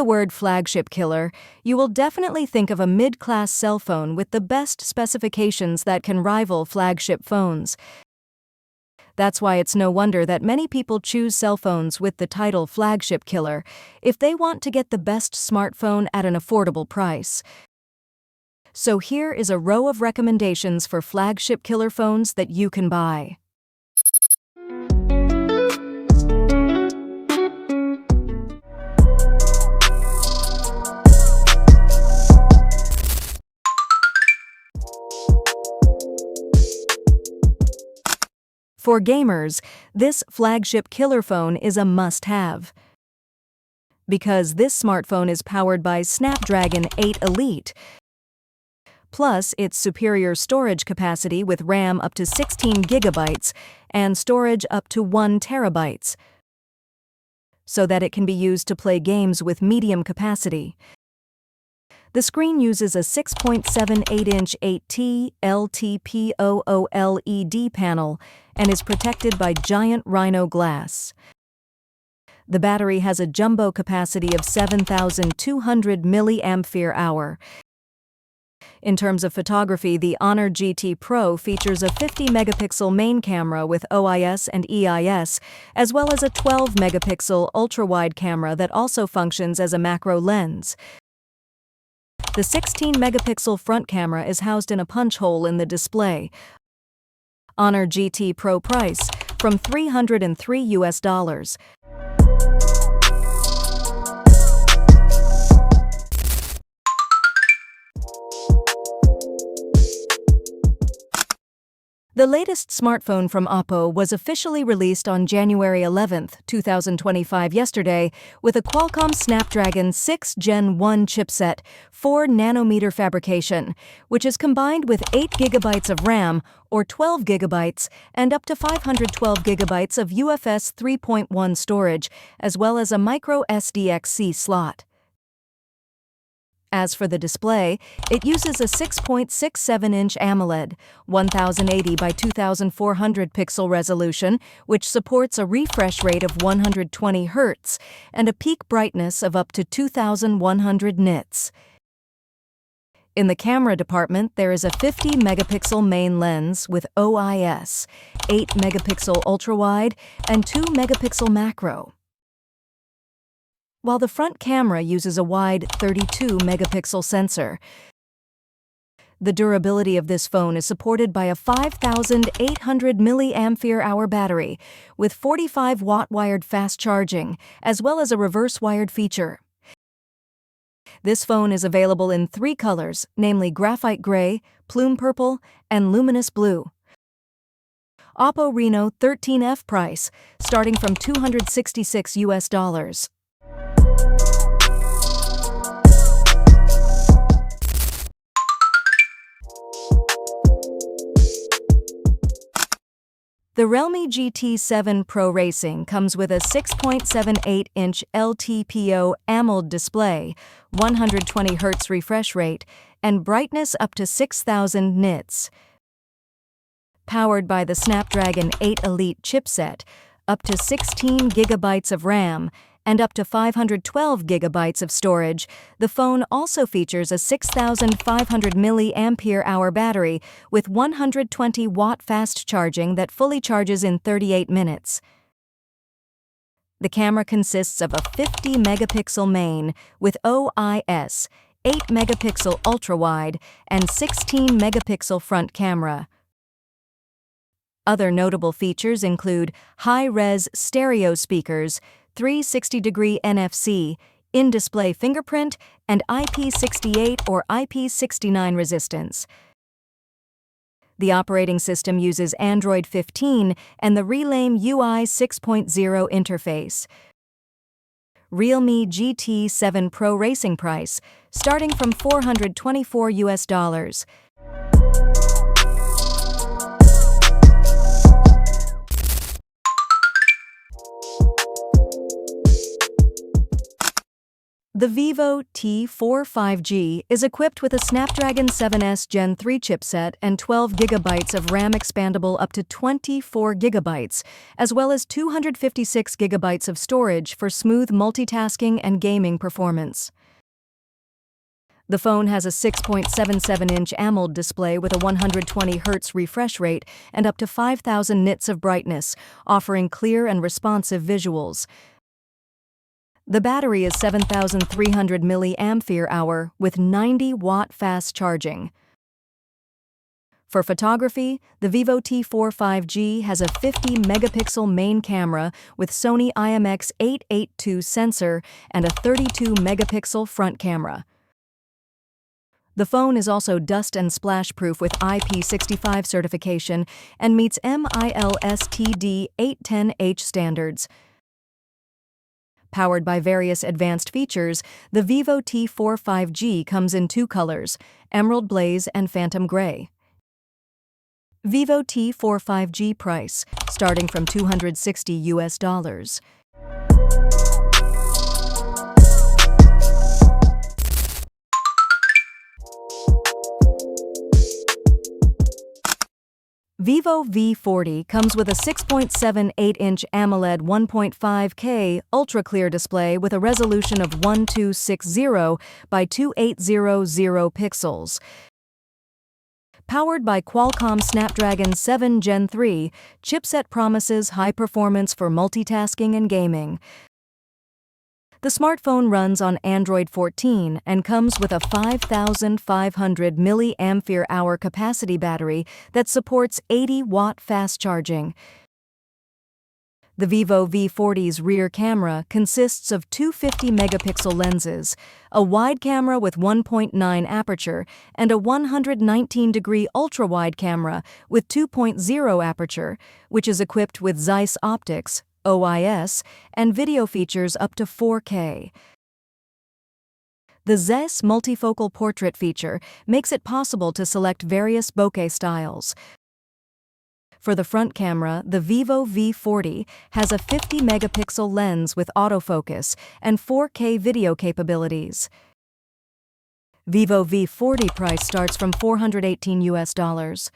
the word flagship killer, you will definitely think of a mid-class cell phone with the best specifications that can rival flagship phones. That's why it's no wonder that many people choose cell phones with the title flagship killer if they want to get the best smartphone at an affordable price. So here is a row of recommendations for flagship killer phones that you can buy. For gamers, this flagship killer phone is a must-have. Because this smartphone is powered by Snapdragon 8 Elite, plus its superior storage capacity with RAM up to 16 GB and storage up to 1 TB, so that it can be used to play games with medium capacity. The screen uses a 6.78-inch 8T LTPO OLED panel and is protected by giant Rhino glass. The battery has a jumbo capacity of 7,200 mAh. In terms of photography, the Honor GT Pro features a 50-megapixel main camera with OIS and EIS, as well as a 12-megapixel ultra-wide camera that also functions as a macro lens. The 16-megapixel front camera is housed in a punch hole in the display. Honor GT Pro price from $303. The latest smartphone from OPPO was officially released on January 11, 2025 yesterday with a Qualcomm Snapdragon 6 Gen 1 chipset, 4nm fabrication, which is combined with 8 GB of RAM or 12 GB and up to 512 GB of UFS 3.1 storage, as well as a micro SDXC slot. As for the display, it uses a 6.67-inch AMOLED, 1080 by 2400 pixel resolution, which supports a refresh rate of 120 Hz and a peak brightness of up to 2100 nits. In the camera department, there is a 50-megapixel main lens with OIS, 8-megapixel ultra-wide, and 2-megapixel macro, while the front camera uses a wide 32-megapixel sensor. The durability of this phone is supported by a 5,800 mAh battery with 45-watt wired fast charging, as well as a reverse wired feature. This phone is available in 3 colors, namely graphite gray, plume purple, and luminous blue. OPPO Reno 13F price, starting from $266. The Realme GT7 Pro Racing comes with a 6.78-inch LTPO AMOLED display, 120 Hz refresh rate, and brightness up to 6,000 nits. Powered by the Snapdragon 8 Elite chipset, up to 16 GB of RAM, and up to 512 GB of storage, the phone also features a 6,500 mAh battery with 120-watt fast charging that fully charges in 38 minutes. The camera consists of a 50-megapixel main with OIS, 8-megapixel ultra-wide, and 16-megapixel front camera. Other notable features include high-res stereo speakers, 360-degree NFC, in-display fingerprint, and IP68 or IP69 resistance. The operating system uses Android 15 and the Realme UI 6.0 interface. Realme GT7 Pro Racing price, starting from $424. The Vivo T4 5G is equipped with a Snapdragon 7S Gen 3 chipset and 12 GB of RAM expandable up to 24 GB, as well as 256 GB of storage for smooth multitasking and gaming performance. The phone has a 6.77-inch AMOLED display with a 120Hz refresh rate and up to 5,000 nits of brightness, offering clear and responsive visuals. The battery is 7,300 mAh with 90-watt fast charging. For photography, the Vivo T4 5G has a 50-megapixel main camera with Sony IMX882 sensor and a 32-megapixel front camera. The phone is also dust and splash-proof with IP65 certification and meets MILSTD 810H standards. Powered by various advanced features, the Vivo T4 5G comes in two colors, Emerald Blaze and Phantom Gray. Vivo T4 5G price, starting from $260. Vivo V40 comes with a 6.78-inch AMOLED 1.5K ultra-clear display with a resolution of 1260 by 2800 pixels. Powered by Qualcomm Snapdragon 7 Gen 3, chipset promises high performance for multitasking and gaming. The smartphone runs on Android 14 and comes with a 5,500 mAh capacity battery that supports 80-watt fast charging. The Vivo V40's rear camera consists of two 50-megapixel lenses, a wide camera with 1.9 aperture, and a 119-degree ultra-wide camera with 2.0 aperture, which is equipped with Zeiss optics, OIS, and video features up to 4K. The Zeiss multifocal portrait feature makes it possible to select various bokeh styles. For the front camera, the Vivo V40 has a 50-megapixel lens with autofocus and 4K video capabilities. Vivo V40 price starts from $418.